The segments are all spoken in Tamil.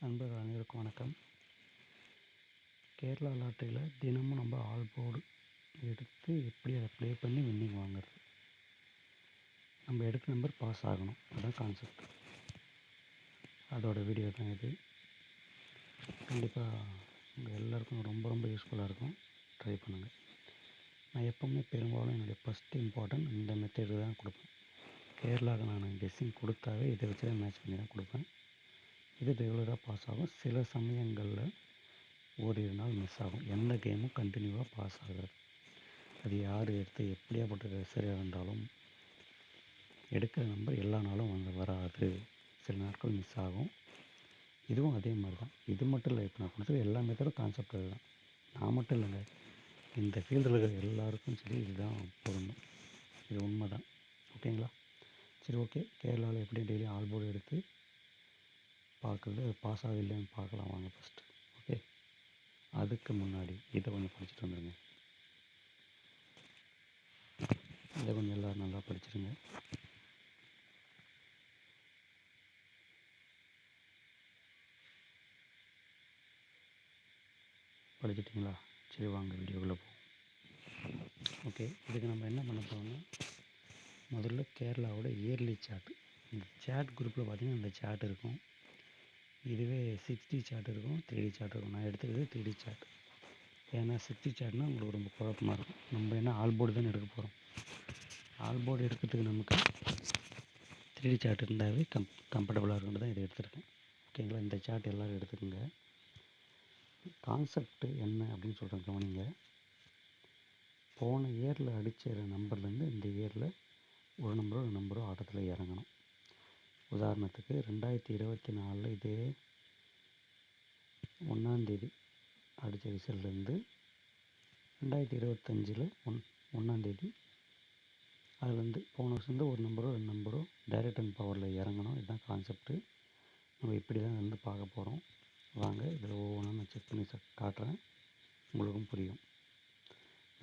நண்பர்கள் அனைவருக்கும் வணக்கம். கேரளா லாட்டரியில் தினமும் நம்ம ஆல் போர்டு எடுத்து எப்படி அதை ப்ளே பண்ணி வின்னிங் வாங்குறது. நம்ம எடுத்த நம்பர் பாஸ் ஆகணும், அதுதான் கான்செப்ட். அதோட வீடியோ தான் இது. கண்டிப்பாக உங்கள் எல்லாருக்கும் ரொம்ப ரொம்ப யூஸ்ஃபுல்லாக இருக்கும். ட்ரை பண்ணுங்கள். நான் எப்போவுமே பெரும்பாலும் என்னுடைய ஃபஸ்ட் இம்பார்ட்டன்ட் இந்த மெத்தேடு தான் கொடுப்பேன். கேரளாவுக்கு நான் கெஸ்ஸிங் கொடுத்தாவே இதை வச்சு தான் மேட்ச் பண்ணி தான் கொடுப்பேன். இது ரெகுலராக பாஸ் ஆகும். சில சமயங்களில் ஓரிரு நாள் மிஸ் ஆகும். எந்த கேமும் கண்டினியூவாக பாஸ் ஆகாது. அது யார் எடுத்து எப்படியாப்பட்ட சரியாக இருந்தாலும் எடுக்கிற நம்பர் எல்லா நாளும் வராது. சில நாட்கள் மிஸ் ஆகும். இதுவும் அதே மாதிரி தான். இது மட்டும் இல்லை, இப்போ நான் கொடுத்தது எல்லா மெத்தடும் கான்செப்ட் தான். நான் மட்டும் இல்லைங்க, இந்த ஃபீல்டில் இருக்கிற எல்லாருக்கும் சரி இதுதான் பொருந்தும். இது உண்மை தான். ஓகேங்களா? சரி, ஓகே. கேரளாவில் எப்படி டெய்லி ஆல் போர்டு எடுத்து பார்க்குறது, அது பாஸ் ஆகுது இல்லைன்னு பார்க்கலாம் வாங்க ஃபஸ்ட்டு. ஓகே, அதுக்கு முன்னாடி இதை கொஞ்சம் படிச்சுட்டு வந்துடுங்க. இதை கொஞ்சம் எல்லோரும் நல்லா படிச்சுருங்க. படிச்சிட்டிங்களா? சரி, வாங்க வீடியோக்குள்ளே போவோம். ஓகே, இதுக்கு நம்ம என்ன பண்ண போகிறோம்னா, முதல்ல கேரளாவோட இயர்லி சார்ட். இந்த சாட் குரூப்பில் பார்த்திங்கன்னா இந்த சார்ட் இருக்கும். இதுவே 6D சார்ட் இருக்கும், 3D சார்ட் இருக்கும். நான் எடுத்துக்கிறது 3D சார்ட். ஏன்னா 6D சார்ட்னால் உங்களுக்கு ரொம்ப குழப்பமாக இருக்கும். நம்ம என்ன ஆல் போர்டு தானே எடுக்க போகிறோம். ஆல் போர்டு எடுக்கிறதுக்கு நமக்கு 3D சார்ட் இருந்தாவே கம்ஃபர்டபுளாக இருக்குன்னு தான் இதை எடுத்துருக்கேன். ஓகேங்களா? இந்த சார்ட் எல்லோரும் எடுத்துக்கோங்க. கான்செப்ட் என்ன அப்படின்னு சொல்கிறேன், கவனிங்க. போன இயரில் அடித்த நம்பர்லேருந்து இந்த இயரில் ஒரு நம்பரோ ஆட்டத்தில் இறங்கணும். உதாரணத்துக்கு 2024 இதே 1ஆந்தேதி அடித்த ரிசல்ட்லேருந்து 2025 1ஆந்தேதி அதுலேருந்து போன வருஷம் ஒரு நம்பரோ 2 நம்பரோ டைரக்ட் அண்ட் பவரில் இறங்கணும். இதுதான் கான்செப்ட்டு. நம்ம இப்படி தான் வந்து பார்க்க போகிறோம். வாங்க இதில் ஒவ்வொன்றா நான் செக் பண்ணி காட்டுறேன், உங்களுக்கும் புரியும்.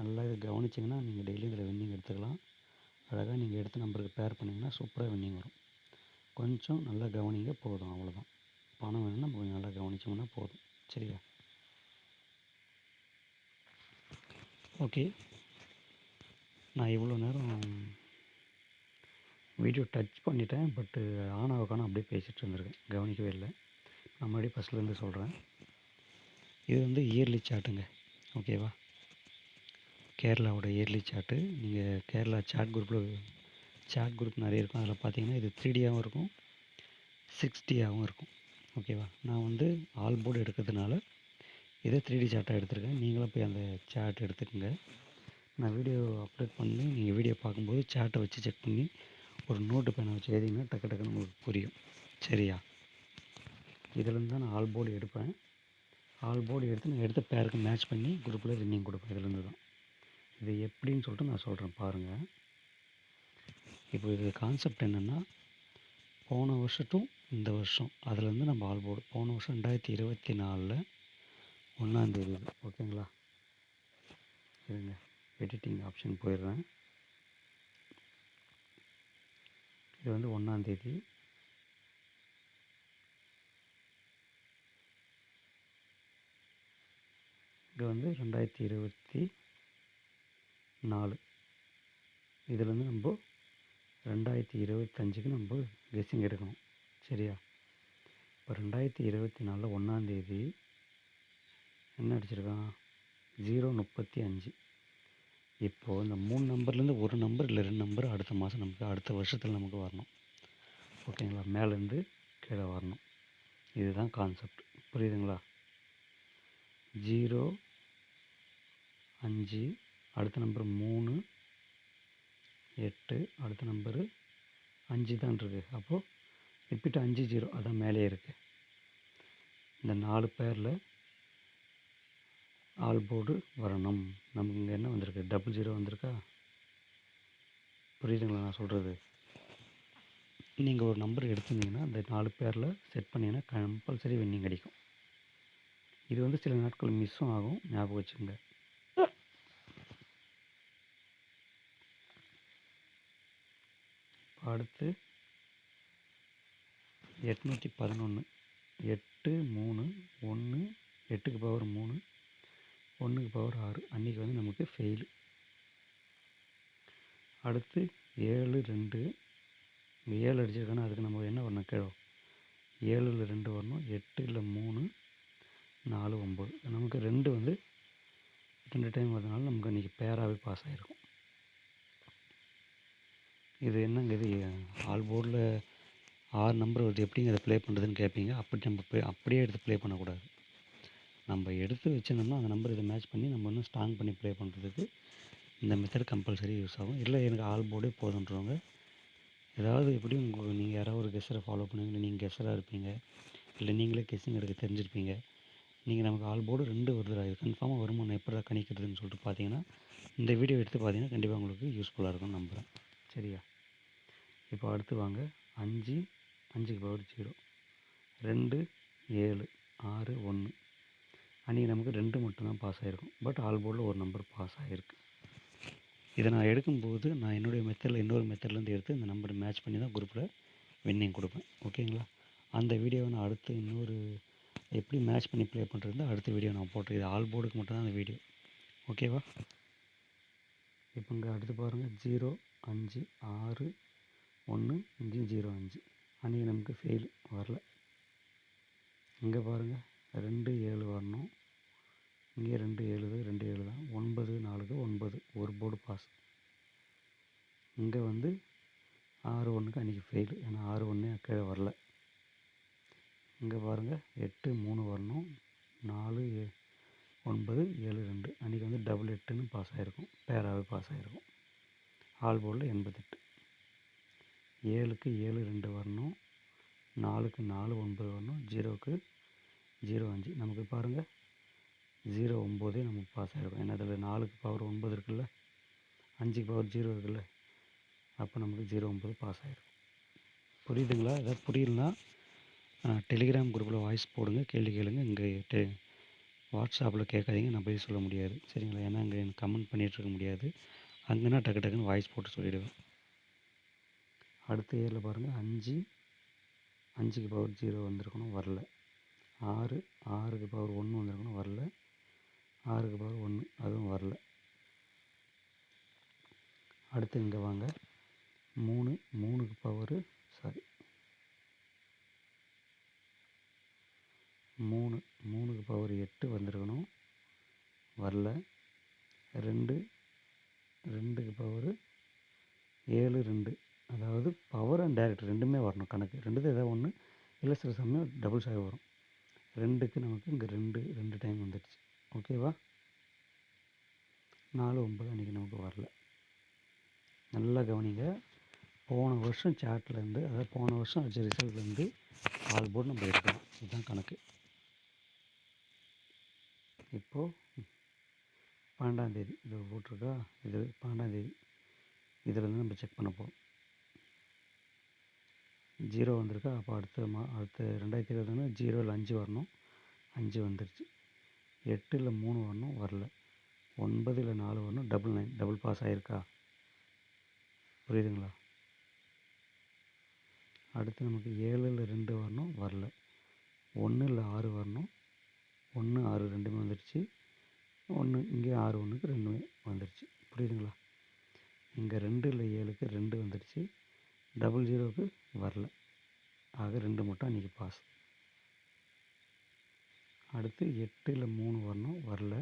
நல்லா இதை கவனிச்சிங்கன்னா நீங்கள் டெய்லி இதில் வின்னிங் எடுத்துக்கலாம். அழகாக நீங்கள் எடுத்த நம்பருக்கு பேர் பண்ணிங்கன்னா சூப்பராக வின்னிங் வரும். கொஞ்சம் நல்லா கவனிங்க, போதும், அவ்வளோதான். பணம் வேணும்னா நம்ம கொஞ்சம் நல்லா கவனிச்சோம்னா போதும். சரியா? ஓகே, நான் இவ்வளோ நேரம் வீடியோ டச் பண்ணிட்டேன், பட்டு ஆனாவுக்கான அப்படியே பேசிகிட்டு இருந்திருக்கேன், கவனிக்கவே இல்லை. நான் மறுபடியும் ஃபஸ்ட்லேருந்து சொல்கிறேன். இது வந்து இயர்லி சார்ட்டுங்க. ஓகேவா? கேரளாவோட இயர்லி சார்ட்டு. நீங்கள் கேரளா சாட் குரூப் நிறைய இருக்கும். அதில் பார்த்தீங்கன்னா இது 3Dயாகவும் இருக்கும், 6Dயாகவும் இருக்கும். ஓகேவா? நான் வந்து ஆல் போர்டு எடுக்கிறதுனால இதை 3D சார்ட்டாக எடுத்துருக்கேன். நீங்களும் போய் அந்த சார்ட் எடுத்துக்கோங்க. நான் வீடியோ அப்லோட் பண்ணி நீங்கள் வீடியோ பார்க்கும்போது சார்ட்டை வச்சு செக் பண்ணி ஒரு நோட்டு பேனை வச்சு எழுதிங்கன்னா டக்கு டக்குன்னு உங்களுக்கு புரியும். சரியா? இதிலேருந்து தான் நான் ஆல் போர்டு எடுப்பேன். ஆல் போர்டு எடுத்து நான் எடுத்த பேருக்கு மேட்ச் பண்ணி குரூப்பில் வின்னிங் கொடுப்பேன். இதிலேருந்து தான். இது எப்படின்னு சொல்லிட்டு நான் சொல்கிறேன் பாருங்கள். இப்போ இது கான்செப்ட் என்னென்னா, போன வருஷத்தும் இந்த வருஷம் அதுலேருந்து நம்ம ஆல் போர்டு போன வருஷம் 2024 1ஆந்தேதி. ஓகேங்களா? இருங்க, எடிட்டிங் ஆப்ஷன் போயிடுறேன். இது வந்து 1ஆந்தேதி. இது வந்து 2024. இதுலேருந்து நம்ம 2025க்கு நம்ம கெஸ்ஸிங் எடுக்கணும். சரியா? இப்போ 2024 1ஆந்தேதி என்ன அடிச்சிருக்கான்? 035. இப்போது இந்த 3 நம்பர்லேருந்து ஒரு நம்பர் இல்லை 2 நம்பர் அடுத்த மாதம் நமக்கு அடுத்த வருஷத்தில் நமக்கு வரணும். ஓகேங்களா? மேலேருந்து கீழே வரணும். இதுதான் கான்செப்ட். புரியுதுங்களா? 05 அடுத்த நம்பர் 3 8 அடுத்த நம்பரு 5 தான் இருக்குது. அப்போது ரிப்பீட் 5 0 அதான் மேலே இருக்குது. இந்த 4 பேரில் ஆல் போர்டு வரணும். நமக்கு இங்கே என்ன வந்திருக்கு? 00 வந்திருக்கா? புரியுதுங்களா நான் சொல்கிறது? நீங்கள் ஒரு நம்பர் எடுத்துருந்தீங்கன்னா அந்த 4 பேரில் செட் பண்ணிங்கன்னா கம்பல்சரி வின்னிங் அடிக்கும். இது வந்து சில நாட்கள் மிஸ்ஸும் ஆகும், ஞாபகம் வச்சுக்கோங்க. அடுத்து 811 8 3 1 8க்கு பவர் 3 1க்கு பவர் 6 அன்றைக்கி வந்து நமக்கு ஃபெயிலு. அடுத்து 7 2 இங்கே 7 அடிச்சிருக்கானா அதுக்கு நம்ம என்ன வரணும் கீழே 7ல் 2 வரணும் 8ல் 3 4 9 நமக்கு 2 வந்து 2 டைம் வரதுனால நமக்கு இன்றைக்கி பேராகவே பாஸ் ஆகிருக்கும். இது என்னங்க இது ஆல் போர்டில் 6 நம்பர் வருது எப்படிங்க அதை ப்ளே பண்ணுறதுன்னு கேட்பீங்க. அப்படி நம்ம அப்படியே எடுத்து ப்ளே பண்ணக்கூடாது. நம்ம எடுத்து வச்சுருந்தோம்னா அந்த நம்பர் இதை மேட்ச் பண்ணி நம்ம இன்னும் ஸ்ட்ராங் பண்ணி ப்ளே பண்ணுறதுக்கு இந்த மெத்தட் கம்பல்சரி யூஸ் ஆகும். இல்லை எனக்கு ஆல் போர்டே போதுன்றவங்க ஏதாவது எப்படியும் நீங்கள் யாராவது ஒரு கெஸ்ஸரை ஃபாலோ பண்ணுவீங்க, இல்லை நீங்கள் கெஸ்ஸராக இருப்பீங்க, இல்லை நீங்களே கெஸ்ஸிங் எடுக்க தெரிஞ்சிருப்பீங்க. நீங்கள் நமக்கு ஆல் போர்டு 2 வருதுடா இது கன்ஃபார்மாக வருமா நான் எப்படா கணிக்கிறதுன்னு சொல்லிட்டு பார்த்தீங்கன்னா இந்த வீடியோ எடுத்து பார்த்தீங்கன்னா கண்டிப்பாக உங்களுக்கு யூஸ்ஃபுல்லாக இருக்கும்னு நம்புகிறேன். சரியா? இப்போ அடுத்து வாங்க 5 5க்கு பவர் 0 2 7 6 1 அன்றைக்கி நமக்கு 2 மட்டும்தான் பாஸ் ஆகிருக்கும். பட் ஆல் போர்டில் ஒரு நம்பர் பாஸ் ஆகிருக்கு. இதை நான் எடுக்கும்போது நான் என்னுடைய மெத்தடில் இன்னொரு மெத்தட்லேருந்து எடுத்து இந்த நம்பரை மேட்ச் பண்ணி தான் குரூப்பில் வின்னிங் கொடுப்பேன். ஓகேங்களா? அந்த வீடியோவை நான் அடுத்து இன்னொரு எப்படி மேட்ச் பண்ணி ப்ளே பண்ணுறது அடுத்த வீடியோ நான் போட்டேன். இது ஆல் போர்டுக்கு மட்டும்தான் அந்த வீடியோ. ஓகேவா? இப்போ இங்கே அடுத்து பாருங்கள் 0 5 6 1 5 0 5 அன்றைக்கி நமக்கு ஃபெயில் வரல. இங்கே பாருங்கள் 2 7 வரணும். இங்கே 2 7 2 7 தான் 9 4 9 ஒரு போர்டு பாஸ். இங்கே வந்து 6 1க்கு அன்றைக்கி ஃபெயிலு ஏன்னா 6 1 கீழே வரல. இங்கே பாருங்கள் 8 3 வரணும் 4 9 7 2 அன்றைக்கி வந்து டபுள் 8ன்னு பாஸ் ஆகிருக்கும். பேராகவே பாஸ் ஆகிருக்கும். ஆல் போர்டில் 88. 7க்கு 7 2 வரணும் 4க்கு 4 9 வரணும் 0க்கு 0 5 நமக்கு பாருங்கள் 0 9 நமக்கு பாஸ் ஆகிருக்கும். ஏன்னா அதில் 4க்கு பவர் 9 இருக்குல்ல 5க்கு பவர் 0 இருக்குல்ல அப்போ நமக்கு 0 9 பாஸ் ஆகிருக்கும். புரியுதுங்களா? ஏதாவது புரியலனா டெலிகிராம் குரூப்பில் வாய்ஸ் போடுங்க, கேள்வி கேளுங்க. இங்கே வாட்ஸ்அப்பில் கேட்காதீங்க, நான் பதில் சொல்ல முடியாது. சரிங்களா? ஏன்னா இங்கே எனக்கு கமெண்ட் பண்ணிகிட்ருக்க முடியாது. அங்கேனா டக்கு டக்குன்னு வாய்ஸ் போட்டு சொல்லிவிடுவேன். அடுத்த ஏரில் பாருங்கள் 5 5க்கு பவர் 0 வந்திருக்கணும் வரல. 6 6க்கு பவர் 1 வந்திருக்கணும் வரல. 6க்கு பவர் 1 அதுவும் வரல. அடுத்து இங்கே வாங்க 3 3க்கு பவர் 3க்கு பவர் 8 வந்திருக்கணும் வரல. 2 2க்கு பவர் 7 2 அதாவது பவர் அண்ட் டைரக்ட் ரெண்டுமே வரணும் கணக்கு. ரெண்டுது ஏதாவது ஒன்று இல்லை சில சமயம் டபுள்ஸ் ஆகி வரும். 2க்கு நமக்கு இங்கே 2 டைம் வந்துடுச்சு. ஓகேவா? 4 9 அன்றைக்கி நமக்கு வரல. நல்லா கவனிங்க. போன வருஷம் சார்ட்லேருந்து அதாவது போன வருஷம் வச்ச ரிசல்ட்லேருந்து ஆல் போர்டு நம்ம எடுக்கலாம். இதுதான் கணக்கு. இப்போது 12ஆந்தேதி இது போட்டிருக்கா, இது 12ஆந்தேதி இதிலேருந்து நம்ம செக் பண்ண போகிறோம். 0 வந்திருக்கா. அப்போ அடுத்த 2020 0ல் 5 வரணும் 5 வந்துருச்சு. 8ல் 3 வரணும் வரல. 9ல் 4 வரணும் டபுள் 9 டபுள் பாஸ் ஆகிருக்கா? புரியுதுங்களா? அடுத்து நமக்கு 7ல் 2 வரணும் வரல. 1ல் 6 வரணும் 1 6 ரெண்டுமே வந்துடுச்சு. 1 இங்கே 6 1க்கு 2 வந்துடுச்சு. புரியுதுங்களா? இங்கே 2ல் 7க்கு 2 வந்துடுச்சு. டபுள் 0க்கு வரல. ஆக 2 மட்டும் அன்றைக்கி பாஸ். அடுத்து 8ல் 3 வரணும் வரல.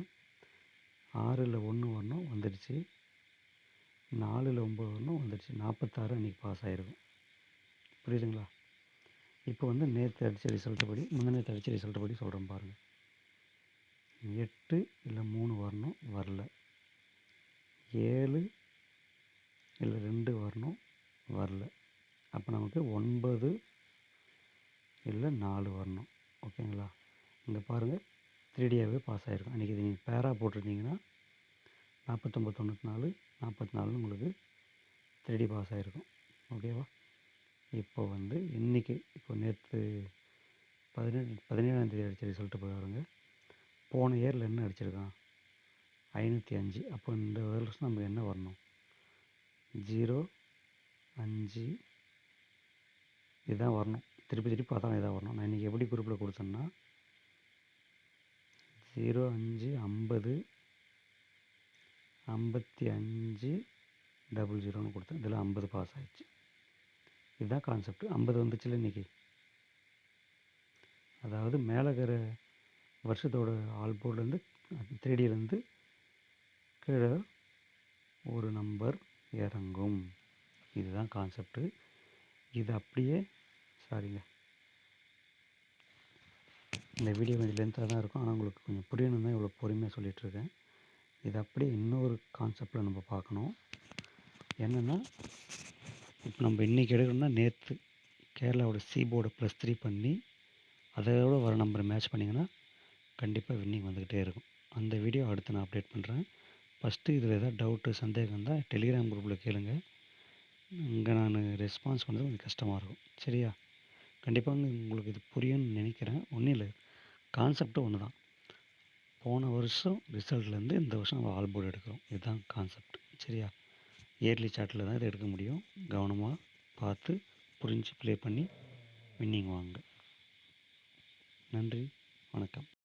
6ல் 1 வரணும் வந்துடுச்சு. 4ல் 9 வரணும் வந்துடுச்சு. 46 அன்றைக்கி பாஸ் ஆகிருக்கும். புரியுதுங்களா? இப்போ வந்து நேற்று அடித்த ரிசல்ட்டு படி முந்தினேற்று அடித்த ரிசல்ட்டு படி சொல்கிறேன் பாருங்கள். 8 இல்லை 3 வரணும் வரல. 7 இல்லை 2 வரணும் வரல. அப்போ நமக்கு 9 இல்லை 4 வரணும். ஓகேங்களா? இங்கே பாருங்கள் 3Dயாகவே பாஸ் ஆகிருக்கும். அன்றைக்கி இது நீங்கள் பேராக போட்டிருந்தீங்கன்னா 49 94 44 உங்களுக்கு 3D பாஸ் ஆகிருக்கும். ஓகேவா? இப்போ வந்து இன்றைக்கி இப்போ நேற்று 17ஆந்தேதி அடித்த ரிசல்ட்டு பாருங்க. போன இயரில் என்ன அடிச்சிருக்கான் 505. அப்போ இந்த வருஷம் நம்ம என்ன வரணும் 0 5 இதுதான் வரணும். திருப்பி திருப்பி பார்த்தாலும் இதாக வரணும். நான் இன்றைக்கி எப்படி குரூப்பில் கொடுத்தேன்னா 05 50 55 00ன்னு கொடுத்தேன். இதில் 50 பாஸ் ஆகிடுச்சு. இதுதான் கான்செப்ட். 50 வந்துச்சுல இன்றைக்கி. அதாவது மேலே இருக்கிற வருஷத்தோட ஆல்போர்ட்லேருந்து 3Dலேருந்து கீழே ஒரு நம்பர் இறங்கும். இதுதான் கான்செப்ட்டு. இது அப்படியே இந்த வீடியோ கொஞ்சம் லென்த்தாக தான் இருக்கும். ஆனால் உங்களுக்கு கொஞ்சம் புரியணும் தான் இவ்வளோ பொறுமையாக சொல்லிகிட்ருக்கேன். இது அப்படியே இன்னொரு கான்செப்டில் நம்ம பார்க்கணும். என்னென்னா, இப்போ நம்ம இன்றைக்கி எடுக்கணும்னா நேற்று கேரளாவோட போர்டை +3 பண்ணி அதோட வர நம்பரை மேட்ச் பண்ணிங்கன்னா கண்டிப்பாக வின்னிங் வந்துக்கிட்டே இருக்கும். அந்த வீடியோ அடுத்து நான் அப்டேட் பண்ணுறேன். ஃபஸ்ட்டு இதில் எதாவது டவுட்டு சந்தேகம் இருந்தால் டெலிகிராம் குரூப்பில் கேளுங்க. இங்கே நான் ரெஸ்பான்ஸ் பண்ணுறது கொஞ்சம் கஷ்டமாக இருக்கும். சரியா? கண்டிப்பாக உங்களுக்கு இது புரியும்னு நினைக்கிறேன். ஒன்றும் இல்லை, கான்செப்டும் ஒன்று தான். போன வருஷம் ரிசல்ட்லேருந்து இந்த வருஷம் நம்ம ஆல்போர்டு எடுக்கிறோம். இதுதான் கான்செப்ட். சரியா? இயர்லி சார்ட்டில் தான் இதை எடுக்க முடியும். கவனமாக பார்த்து புரிஞ்சு ப்ளே பண்ணி வின்னிங் வாங்க. நன்றி, வணக்கம்.